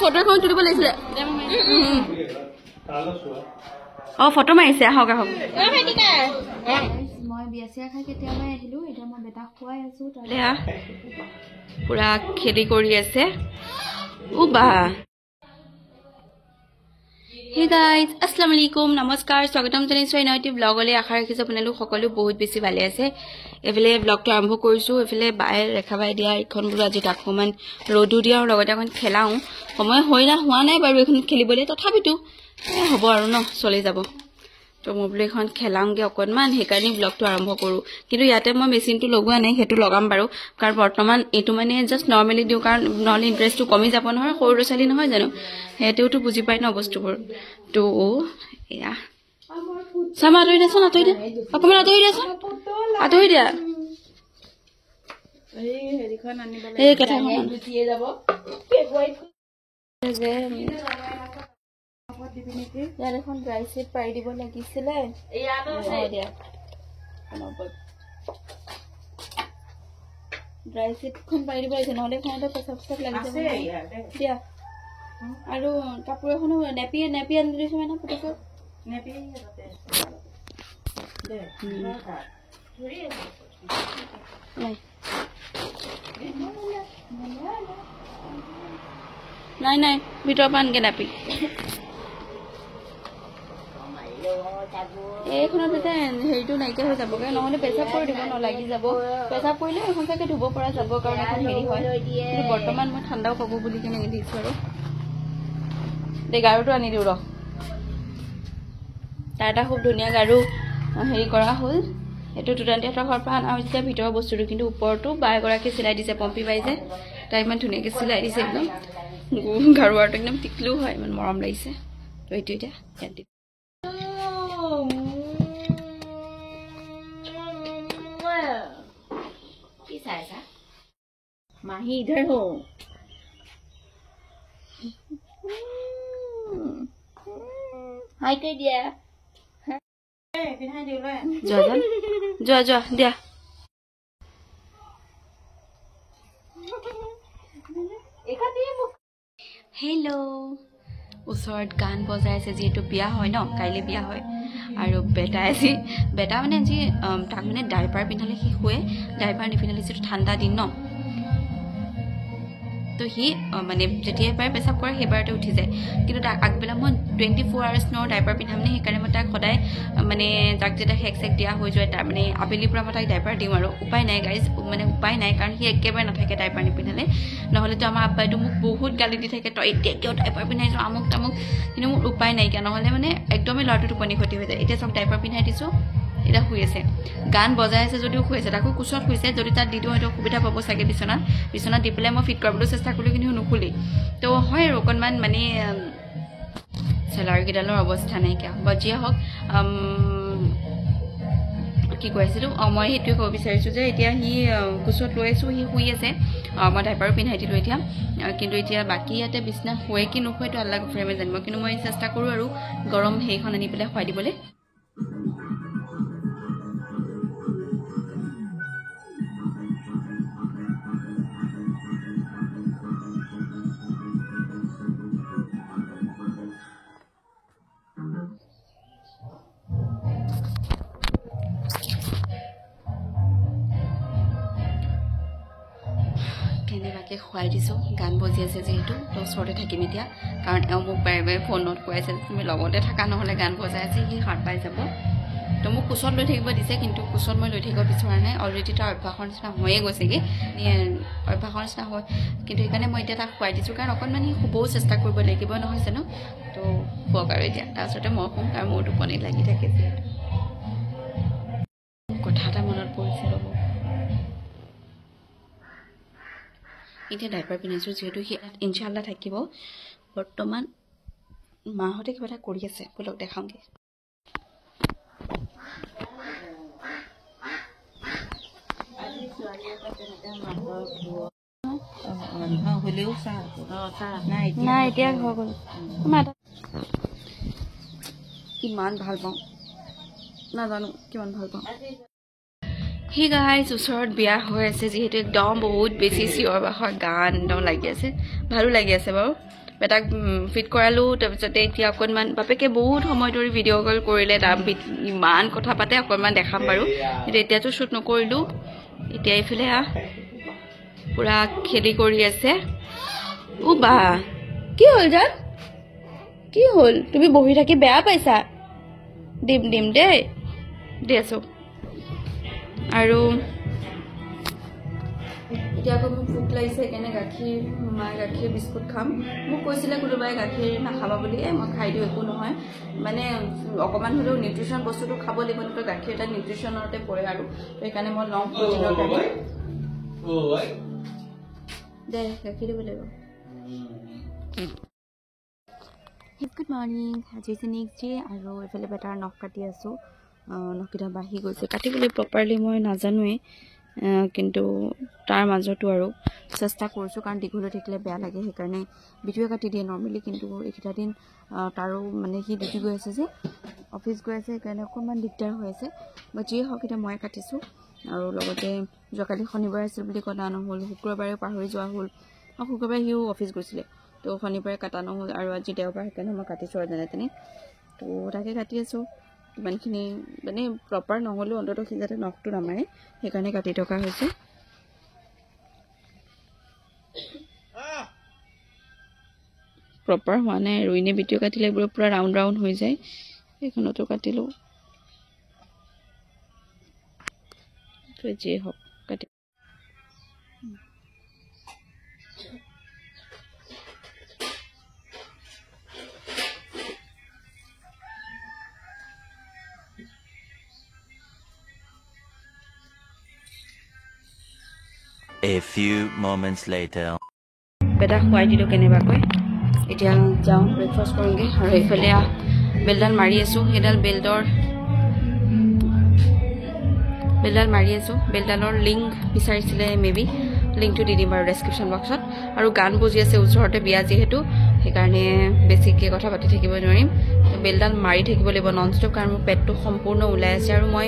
Photo এখন তুলিব লাগিছিলে ফটো মাৰিছে আহক আহক মই বিয়া চিয়া খাই কেতিয়াবাই আহিলো এতিয়া মই বেটাক খুৱাই আছো পুৰা খেতি কৰি আছে বা Hey guys, Assalamualaikum, Namaskar, Swagatam janaইছো N T ব্লগলে আশা ৰাখিছো আপোনালোক সকলো বহুত বেছি ভালে আছে এফালে ব্লগটো আৰম্ভ কৰিছো এফালে বাই ৰেখাবাই দিয়া এখন বুলো আজি তাকমান ৰদু দিয়া আৰু লগতে এখন খেলাও সময় হোৱা নাই বাৰু এখন খেলিবলে তথাপিতো হ'ব আৰু ন চলি যাব তো মই বুলো এখন খেলাওঁগে অকনমান হেকাৰণে ব্লগটো আৰম্ভ কৰো কিন্তু ইয়াতে মই মেচিনটো লগোৱা নাই হেতু লগাম বাৰু কাৰণ বৰ্তমান এটো মানে জাস্ট নৰমালি দিও কাৰণ নহলে ইন্টাৰেষ্টটো কমি যাব নহয় সৰু ৰছালি নহয় জানো হেতেওটো বুজি পাই ন বস্তুবোৰ তো এয়া সামা আতৰি দেছ না আতৰি দে অকমান আতৰি দেছ আতৰি দিয়া এই হেৰিখন আনিবলে এই কথাখন গুটিয়ে যাব যে ইয়াৰ এখন ড্ৰাই চিট পাৰি দিব লাগিছিলে দিয়া ড্ৰাই চিটখন পাৰি দিব লাগিছে নহলে খাওঁতে পেচাব লাগি যাব দিয়া আৰু কাপোৰ এখনো নেপি আনি দিছো মানে ফটো নেপি দে ধৰি নাই ভিতৰ পানকে নাপি এইখনতে হেৰিটো নাইকিয়া হৈ যাবগে নহলে পেচাব কৰি দিব নলাগি যাব পেচাব কৰিলে এখন চাগে ধুব পৰা যাব কাৰণ এখন হেৰি হয় কিন্তু বৰ্তমান মই ঠাণ্ডাও পাব বুলি কেনে দিছো আৰু দে গাৰুটো আনি দিও ৰ তাৰ এটা খুব ধুনীয়া গাৰু হেৰি কৰা হ'ল এটো টুটান্তিহঁতৰ ঘৰৰ পৰা অনা হৈছে ভিতৰৰ বস্তুটো কিন্তু ওপৰটো বাই গৰাকী চিলাই দিছে পম্পি বাই যে তাই ইমান ধুনীয়াকৈ চিলাই দিছে একদম গাৰুৱাৰটো একদম টিকলু হয় ইমান মৰম লাগিছে তো এইটো এতিয়া কি চাইছা মাহি ইধৰ হো হাই কৈ দিয়া যোৱা দিয়া হেল্ল' ওচৰত গান বজাই আছে যিহেতু বিয়া হয় ন কাইলৈ বিয়া হয় আৰু বেটা মানে আজি তাক মানে ডাইপাৰ পিন্ধালে সি শুৱে ডাইপাৰ নিপিন্ধালে যিটো ঠাণ্ডা দিন ন তো সি মানে যেতিয়াই পাৰে পেচাব কৰে সেইবাৰতে উঠি যায় কিন্তু তাক আগবেলা মই 24 আৱাৰ্ছ ন ডাইপাৰ পিন্ধাম নে সেইকাৰণে মই তাক সদায় মানে তাক যেতিয়া হেক দিয়া হৈ যায় তাৰ মানে আবেলিৰ পৰা মই তাক ডাইপাৰ দিওঁ আৰু উপায় নাই গাইজ মানে উপায় নাই কাৰণ সি একেবাৰে নাথাকে ডাইপাৰ নিপিন্ধালে নহ'লেতো আমাৰ আব্বাইটো মোক বহুত গালি দি থাকে তই এতিয়া কিয় ডাইপাৰ পিন্ধাইছ আমুক তামুক কিন্তু মোৰ উপায় নাইকিয়া নহ'লে মানে একদমেই ল'ৰাটো টোপনি ক্ষতি হৈ যায় এতিয়া চব ডাইপাৰ পিন্ধাই দিছোঁ এটা শুই আছে গান বজাই আছে যদিও শুই আছে তাকো কোচত শুইছে যদি তাত দি দিওঁ হয়তো অসুবিধা পাব চাগে বিচনাত দি পেলাই মই ফিট কৰিবলৈ চেষ্টা কৰিলোঁ কিন্তু নুখুলি তো হয় আৰু অকণমান মানে চেলাৰীকেইডালৰ অৱস্থা নাইকিয়া বা যিয়ে হওক কি কৈ আছিলোঁ মই সেইটোৱে ক'ব বিচাৰিছোঁ যে এতিয়া সি কোচত লৈ আছোঁ সি শুই আছে মই ডাইপাৰো পিন্ধাই দিলোঁ এতিয়া কিন্তু এতিয়া বাকী ইয়াতে বিচনা শুৱে কি নুশুৱেতো আল্লাহ গফুৰেমে জানিব কিন্তু মই চেষ্টা কৰোঁ আৰু গৰম সেইখন আনি পেলাই খুৱাই দিবলৈ কেনেবাকৈ খুৱাই দিছোঁ গান বজি আছে যিহেতু তো ওচৰতে থাকিম এতিয়া কাৰণ এওঁ মোক বাৰে বাৰে ফোনত কৈ আছে তুমি লগতে থাকা নহ'লে গান বজাই আছে সি সাৰ পাই যাব তো মোক কোচত লৈ থাকিব দিছে কিন্তু কোচত মই লৈ থাকিব বিচৰা নাই অলৰেডি তাৰ অভ্যাসৰ নিচিনা হৈয়ে গৈছেগৈ অভ্যাসৰ নিচিনা হয় কিন্তু সেইকাৰণে মই এতিয়া তাক খুৱাই দিছোঁ কাৰণ অকণমান সি শুবও চেষ্টা কৰিব লাগিব নহয় জানো তো শুৱক আৰু এতিয়া তাৰপিছতে মই শুম কাৰণ মোৰ টোপনি লাগি থাকে যিহেতু কথা এটা মনত পৰিছে ৰ'ব এতিয়া ডাইপাৰ পিন্ধাইছোঁ যিহেতু সি ইনশাল্লাহ থাকিব বৰ্তমান মাহঁতে কিবা এটা কৰি আছে বলক দেখাওঁগৈ নাই এতিয়া হৈ গ'ল কিমান ভাল পাওঁ নাজানো কিমান ভাল পাওঁ হে গাইজ ওচৰত বিয়া হৈ আছে যিহেতু একদম বহুত বেছি চিঞৰ বাখৰ গান একদম লাগি আছে ভালো লাগি আছে বাৰু বেটাক ফিট কৰালো তাৰপিছতে এতিয়া অকণমান বাপেকে বহুত সময় ধৰি ভিডিঅ' কল কৰিলে তাৰ ইমান কথা পাতে অকণমান দেখাম বাৰু কিন্তু এতিয়াতো শ্বুট নকৰিলোঁ এতিয়া এইফালে পুৰা খেলি কৰি আছে বা কি হ'ল জান কি হ'ল তুমি বহি থাকি বেয়া পাইছা দিম দিম দেই দি আছো আৰু এতিয়া আকৌ মোক ভোক লাগিছে সেইকাৰণে গাখীৰ মায়ে গাখীৰ বিস্কুট খাম মোক কৈছিলে কোনোবাই গাখীৰ নাখাবা বুলি মই খাই দিওঁ একো নহয় মানে অকণমান হ'লেও নিউট্ৰিশ্যন বস্তুটো খাব লাগিব তো গাখীৰ এটা নিউট্ৰিশ্যনতে পৰে আৰু সেইকাৰণে মই লওঁ প্ৰটিনৰ কাৰণে দে গাখীৰ দিব লাগিব গুড মৰ্ণিং আজি হৈছে নেক্সট ডে আৰু এইফালে বেটাৰ নখ কাটি আছোঁ নখকেইটা বাঢ়ি গৈছে কাটিবলৈ প্ৰপাৰলি মই নাজানোৱেই কিন্তু তাৰ মাজতো আৰু চেষ্টা কৰিছোঁ কাৰণ দীঘল হৈ থাকিলে বেয়া লাগে সেইকাৰণে বিটুৱে কাটি দিয়ে নৰ্মেলি কিন্তু এইকেইটা দিন তাৰো মানে সি ডিউটি গৈ আছে যে অফিচ গৈ আছে সেইকাৰণে অকণমান দিগদাৰ হৈ আছে বা যিয়ে হওক এতিয়া মই কাটিছোঁ আৰু লগতে যোৱাকালি শনিবাৰ আছিল বুলি কটা নহ'ল শুক্ৰবাৰে পাহৰি যোৱা হ'ল আৰু শুক্ৰবাৰে সিও অফিচ গৈছিলে তো শনিবাৰে কটা নহ'ল আৰু আজি দেওবাৰ সেইকাৰণে মই কাটিছোঁ আৰু যেনে তেনে তো তাকে কাটি আছোঁ ইমানখিনি মানে প্ৰপাৰ নহ'লেও অন্ততঃ সি যাতে নখটো নামাৰে সেইকাৰণে কাটি থকা হৈছে প্ৰপাৰ হোৱা নাই আৰু এনে বিটুৱে কাটিলে এইবোৰ পূৰা ৰাউণ্ড ৰাউণ্ড হৈ যায় সেইখনতো কাটিলোঁ তো যিয়ে হওক কাটি A few moments later. বেটা খুৱাই দিলোঁ কেনেবাকৈ এতিয়া যাওঁ ব্ৰেকফাষ্ট কৰোঁগৈ আৰু এইফালে বেলডাল মাৰি আছোঁ সেইডাল বেলডাল মাৰি আছোঁ বেলডালৰ লিংক বিচাৰিছিলে মেবি লিংকটো দি দিম বাৰু ডেছক্ৰিপশ্যন বক্সত আৰু গান বজি আছে ওচৰতে বিয়া যিহেতু সেইকাৰণে বেছিকৈ কথা পাতি থাকিব নোৱাৰিম বেলডাল মাৰি থাকিব লাগিব নন ষ্টপ কাৰণ মোৰ পেটটো সম্পূৰ্ণ ওলাই আছে আৰু মই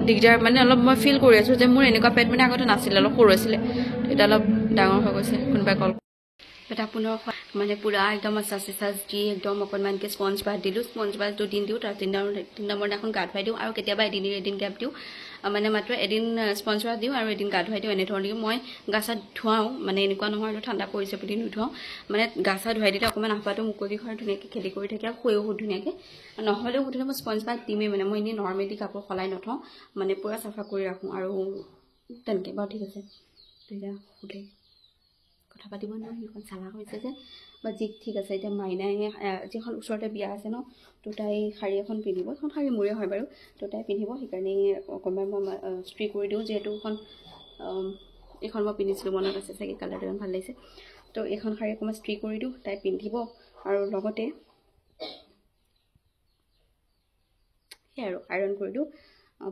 দিগদাৰ মানে অলপ মই ফিল কৰি আছোঁ যে মোৰ এনেকুৱা পেট মানে আগতে নাছিলে অলপ সৰু আছিলে এতিয়া অলপ ডাঙৰ হৈ গৈছে কোনোবাই কল বেটা পুনৰ মানে পূৰা একদম মাছাজ চাছাজ দি একদম অকণমানকৈ স্পঞ্জ বাথ দিলোঁ স্পঞ্জ বাথ 2 দিন দিওঁ তাৰ 3 নম্বৰ দিনাখন গা ধুৱাই দিওঁ আৰু কেতিয়াবা এদিন গেপ দিওঁ মানে মাত্ৰ এদিন স্পঞ্জ বাথ দিওঁ আৰু এদিন গা ধুৱাই দিওঁ এনেধৰণে মই গা চা ধুৱাওঁ মানে এনেকুৱা নহয় আৰু ঠাণ্ডা পৰিছে বুলি নুধুৱাওঁ মানে গা চা ধুৱাই দিলে অকণমান আহপাটো মুকলি হয় ধুনীয়াকৈ খেলি কৰি থাকে আৰু শুৱেও ধুনীয়াকৈ নহ'লেও সুধিলে মই স্পঞ্জ বাথ দিমেই মানে মই এনেই নৰ্মেলি কাপোৰ সলাই নথওঁ মানে পূৰা চাফা কৰি ৰাখোঁ আৰু তেনেকৈ বাৰু ঠিক আছে তেতিয়া সুধে কথা পাতিব নোৱাৰোঁ সেইখন চালাক হৈছে যে বা যি ঠিক আছে এতিয়া মাইনাই যিখন ওচৰতে বিয়া আছে ন তো তাই শাৰী এখন পিন্ধিব এখন শাৰী মোৰে হয় বাৰু তো তাই পিন্ধিব সেইকাৰণে অকণমান মই ষ্ট্ৰি কৰি দিওঁ যিহেতু এইখন মই পিন্ধিছিলোঁ মনত আছে চাগে কালাৰটো ইমান ভাল লাগিছে তো এইখন শাৰী অকণমান ষ্ট্ৰি কৰি দিওঁ তাই পিন্ধিব আৰু লগতে সেই আৰু আইৰণ কৰি দিওঁ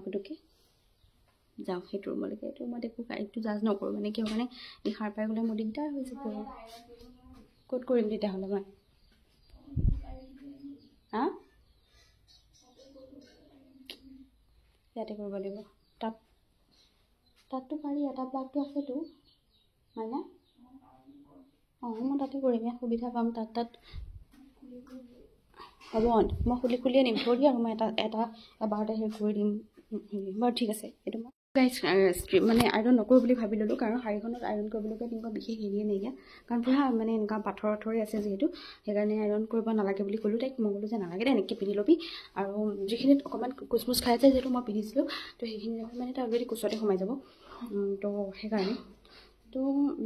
পুটুককৈ যাওঁ সেইটো ৰুমলৈকে এইটো মই দেখোঁ এইটো জাজ নকৰোঁ মানে কিয় মানে এই সাৰ পাই গ'লে মোৰ দিগদাৰ হৈছে কিয় ক'ত কৰিম তেতিয়াহ'লে মই ইয়াতে কৰিব লাগিব তাততো পাৰি এটা প্লাগটো আছেতো হয়নে মই তাতে কৰিম ইয়াত সুবিধা পাম তাত হ'ব মই খুলিয়ে নিম থৈ দিয়া আৰু মই এটা এবাৰতে হেৰি কৰি দিম বাৰু ঠিক আছে এইটো মই গাইজ মানে আইৰণ নকৰোঁ বুলি ভাবি ল'লোঁ কাৰণ শাৰীখনত আইৰণ কৰিবলৈকে তেনেকুৱা বিশেষ হেৰিয়ে নাইকিয়া কাৰণ পূৰা মানে এনেকুৱা পাথৰ আছে যিহেতু সেইকাৰণে আইৰণ কৰিব নালাগে বুলি ক'লোঁ তাইক মই ক'লোঁ যে নালাগে দে এনেকৈ পিন্ধি ল'বি আৰু যিখিনিত অকণমান কোচমোচ খাই যায় যিহেতু মই পিন্ধিছিলোঁ তো সেইখিনি মানে তাৰ অলৰেডি কোচতে সোমাই যাব তো সেইকাৰণে তো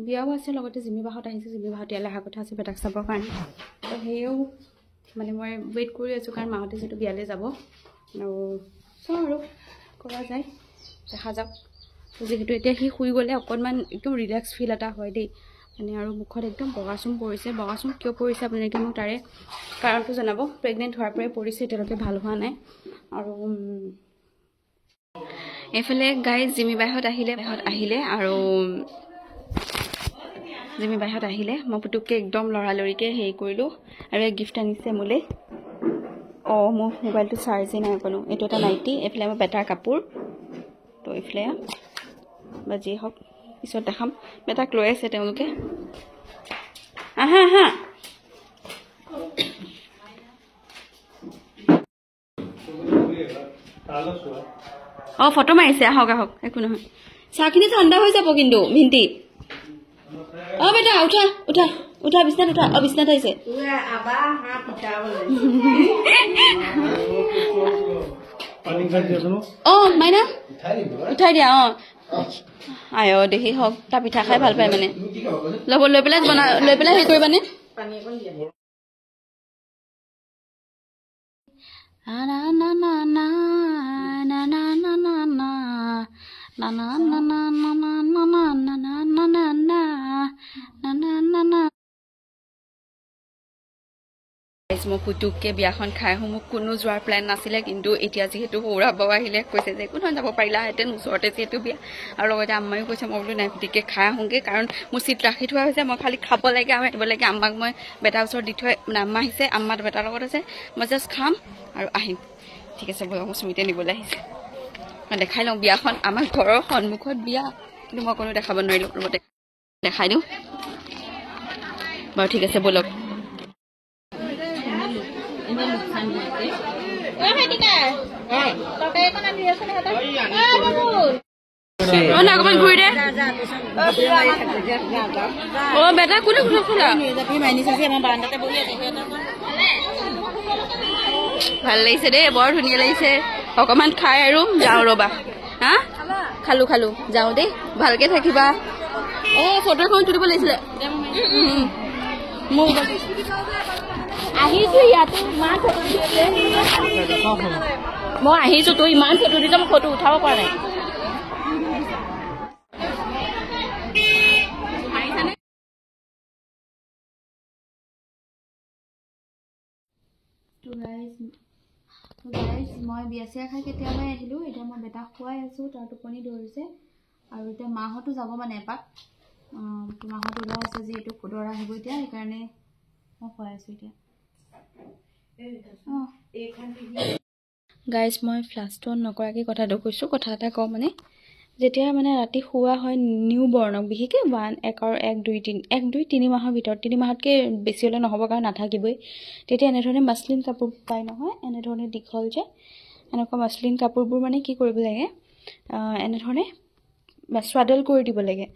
বিয়াও আছে লগতে জিমি বাহঁত আহিছে জিমি বাহঁত ইয়ালৈ অহা কথা আছে বেটাক চাবৰ কাৰণে তো সেয়েও মানে মই ৱেইট কৰি আছোঁ কাৰণ মাহঁতে যিহেতু বিয়ালৈ যাব আৰু চাওঁ আৰু কৰা যায় দেখা যাওক যিহেতু এতিয়া সি শুই গ'লে অকণমান একদম ৰিলেক্স ফিল এটা হয় দেই মানে আৰু মুখত একদম বগাচুম পৰিছে বগাচুম কিয় পৰিছে আপোনালোকে মোক তাৰে কাৰণটো জনাব প্ৰেগনেণ্ট হোৱাৰ পৰাই পৰিছে এতিয়ালৈকে ভাল হোৱা নাই আৰু এইফালে গাইজ জিমি বাইহঁত আহিলে আৰু জিমি বাইহঁত আহিলে মই পুটুককৈ একদম লৰালৰিকৈ হেৰি কৰিলোঁ আৰু এক গিফ্ট আনিছে মোলৈ মোৰ মোবাইলটো চাৰ্জেই নাই অকণো এইটো এটা নাইটি এইফালে মই বেটাৰ কাপোৰ এইফালে বা যি হওক পিছত দেখাম বেটাক লৈ আছে তেওঁলোকে আহা আহা ফটো মাৰিছে আহক আহক একো নহয় চাহখিনি ঠাণ্ডা হৈ যাব কিন্তু ভিন্টি বেটা উঠা উঠা উঠা বিছনাত উঠা বিছনাত আহিছে মাইনা উঠাই দিয়া আয় দেখি হওক তাৰ পিঠা খাই ভাল পায় মানে ল'ব লৈ পেলাই হেৰি কৰিবানে মই পুতুককে বিয়াখন খাই আহোঁ মোক কোনো যোৱাৰ প্লেন নাছিলে কিন্তু এতিয়া যিহেতু সৌৰভ বাবা আহিলে কৈছে যে একো নহয় যাব পাৰিলাহেঁতেন ওচৰতে যিহেতু বিয়া আৰু লগতে আম্মায়ো কৈছে মই বোলো নাই পুতুককে খাই আহোঁগৈ কাৰণ মোৰ চিট ৰাখি থোৱা হৈছে মই খালি খাব লাগে আৰু আহিব লাগে আম্মাক মই বেটাৰ ওচৰত দি থৈ মানে আম্মা আহিছে আম্মা বেটাৰ লগত আছে মই জাষ্ট খাম আৰু আহিম ঠিক আছে বয়স সুমিতে নিবলৈ আহিছে মই দেখাই লওঁ বিয়াখন আমাৰ ঘৰৰ সন্মুখত বিয়া কিন্তু মই কোনো দেখাব নোৱাৰিলোঁ লগতে দেখাই দিওঁ বাৰু ঠিক আছে ব'লক অকমান ঘূৰি দে বেটা কোনে ভাল লাগিছে দেই বৰ ধুনীয়া লাগিছে অকমান খাই আৰু যাওঁ ৰবা হা খালো যাওঁ দেই ভালকে থাকিবা ফটো এখন তুলিব লাগিছিলে আহিছো ইয়াতো ইমান ফটো মই আহিছো তো ইমান ফটো দিছ মই ফটো উঠাব পৰা নাই মই বিয়া চিয়া খাই কেতিয়াবাই আহিলো এতিয়া মই বেটাক খুৱাই আছো তাৰ টোপনি ধৰিছে আৰু এতিয়া মাহঁতো যাব মানে এপাক মাহঁত ওলাই আছে যিহেতু দৰা আহিব এতিয়া সেইকাৰণে মই খুৱাই আছো এতিয়া গাইজ মই ফ্লাছটো অন নকৰাকৈ কথাটো কৈছোঁ কথা এটা কওঁ মানে যেতিয়া মানে ৰাতি শুৱা হয় নিউ বৰ্ণক বিশেষকৈ 1 2 3 মাহৰ ভিতৰত 3 মাহতকৈ বেছি হ'লে নহ'ব কাৰণ নাথাকিবই তেতিয়া এনেধৰণে মাছলিন কাপোৰ পায় নহয় এনেধৰণে দীঘল যে এনেকুৱা মাছলিন কাপোৰবোৰ মানে কি কৰিব লাগে এনেধৰণে স্বাডল কৰি দিব লাগে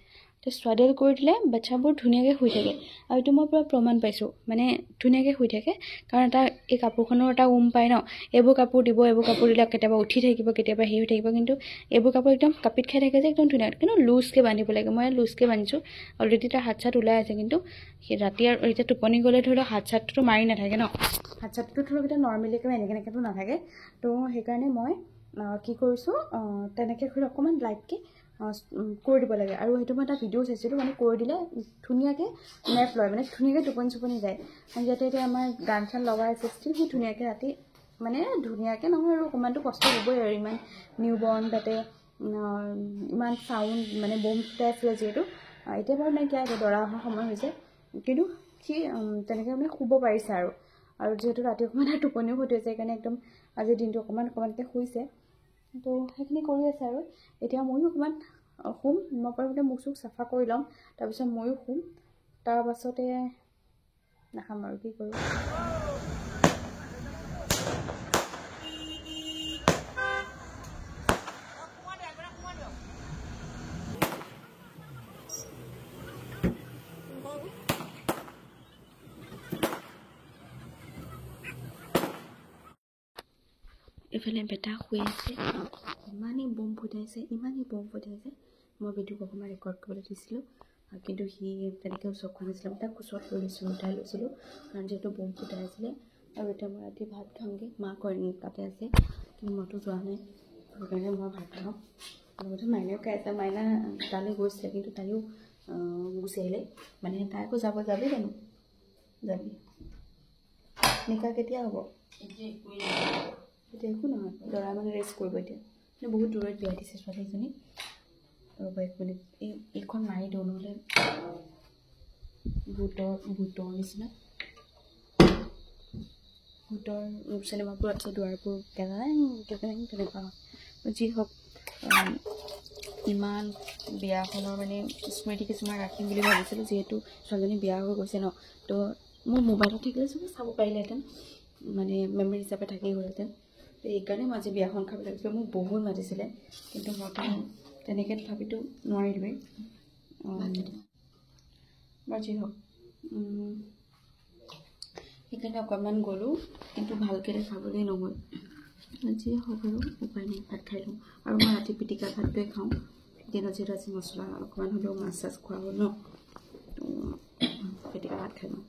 তো স্বাডল কৰি দিলে বাচ্চাবোৰ ধুনীয়াকৈ শুই থাকে আৰু এইটো মই পুৰা প্ৰমাণ পাইছোঁ মানে ধুনীয়াকৈ শুই থাকে কাৰণ এটা এই কাপোৰখনৰ এটা পায় ন এইবোৰ কাপোৰ দিলে কেতিয়াবা উঠি থাকিব কেতিয়াবা হেৰি হৈ থাকিব কিন্তু এইবোৰ কাপোৰ একদম কাপিত খাই থাকে যে একদম ধুনীয়া কিন্তু লুজকৈ বান্ধিব লাগে মই লুজকৈ বান্ধিছোঁ অলৰেডি তাৰ হাত চাত ওলাই আছে কিন্তু সেই ৰাতি আৰু এতিয়া টোপনি গ'লে ধৰি লওক হাত চাতটো মাৰি নাথাকে ন হাত চাতটো ধৰি লওক এতিয়া নৰ্মেলিকৈ এনেকৈ নাথাকে তো সেইকাৰণে মই কি কৰিছোঁ তেনেকৈ ধৰি অকণমান লাইটকৈ কৰি দিব লাগে আৰু সেইটো মই এটা ভিডিঅ' চাইছিলোঁ মানে কৰি দিলে ধুনীয়াকৈ নেপ লয় মানে ধুনীয়াকৈ টোপনি যায় যাতে এতিয়া আমাৰ গান চান লগাই আছে ষ্টিল সি ধুনীয়াকৈ ৰাতি মানে ধুনীয়াকৈ নহয় আৰু অকণমানটো কষ্ট হ'বই আৰু ইমান নিউ বৰ্ণ তাতে ইমান চাউণ্ড মানে বম ফুটাই আছিলে যিহেতু এতিয়া বাৰু নাইকিয়া এতিয়া দৰা অহাৰ সময় হৈছে কিন্তু সি তেনেকৈ মানে শুব পাৰিছে আৰু যিহেতু ৰাতি অকণমান টোপনিও ক্ষতি হৈছে সেইকাৰণে একদম আজিৰ দিনটো অকণমানকৈ শুইছে তো সেইখিনি কৰি আছে আৰু এতিয়া ময়ো অকণমান শুম মই প্ৰথমতে মুখ চুখ চাফা কৰি ল'ম তাৰপিছত ময়ো শুম তাৰ পাছতে নাখাম আৰু কি কৰোঁ এইফালে বেটা শুই আছে ইমানেই বম ফুটাইছে মই ভিডিঅ' অকণমান ৰেকৰ্ড কৰিবলৈ দিছিলোঁ কিন্তু সি তেনেকৈ ওচৰত খোৱা নাছিলে মই তাক ওচৰত লৈ উঠাই লৈছিলোঁ কাৰণ যিহেতু বম ফুটাই আছিলে আৰু এতিয়া মই ৰাতি ভাত খাওঁগৈ মা তাতে আছে কিন্তু মইতো যোৱা নাই সেইকাৰণে মই ভাত খাওঁ লগতে মাইনাও খাই আছে মাইনা তালৈ গৈছিলে কিন্তু তাইও গুচি আহিলে মানে তাই আকৌ যাবি জানো যাবি নিকা কেতিয়া হ'ব এতিয়া একো নহয় দৰা মানে ৰেষ্ট কৰিব এতিয়া মানে বহুত দূৰত বিয়া দিছে ছোৱালীজনী ৰ'ব 1 মিনিট এইখন মাৰি দিওঁ নহ'লে ভূতৰ নিচিনা ভূতৰ চিনেমাবোৰ আছে দুৱাৰবোৰ তেনেকুৱা যি হওক ইমান বিয়াখনৰ মানে স্মৃতি কিছুমান ৰাখিম বুলি ভাবিছিলোঁ, যিহেতু ছোৱালীজনী বিয়া হৈ গৈছে ন, তো মোৰ মোবাইলত থাকিলে চবে চাব পাৰিলেহেঁতেন, মানে মেমৰি হিচাপে থাকি গ'লহেঁতেন। তো এইকাৰণে মই আজি বিয়াখন খাব লাগিছিলোঁ। মোক বহুত মাতিছিলে, কিন্তু মইতো তেনেকৈ তথাপিতো নোৱাৰিলোৱেই। বাৰু যি হওক, সেইকাৰণে অকণমান গ'লোঁ, কিন্তু ভালকৈ খাবলৈ নহ'ল। যি হওক আৰু উপায় নাই, ভাত খাই লওঁ। আৰু মই ৰাতি পিটিকা ভাতটোৱে খাওঁ, দিনত যিহেতু আজি মছলা অকণমান হ'লেও মাছ চাছ খোৱা হ'ল ন, তো পিটিকা ভাত খাই লওঁ।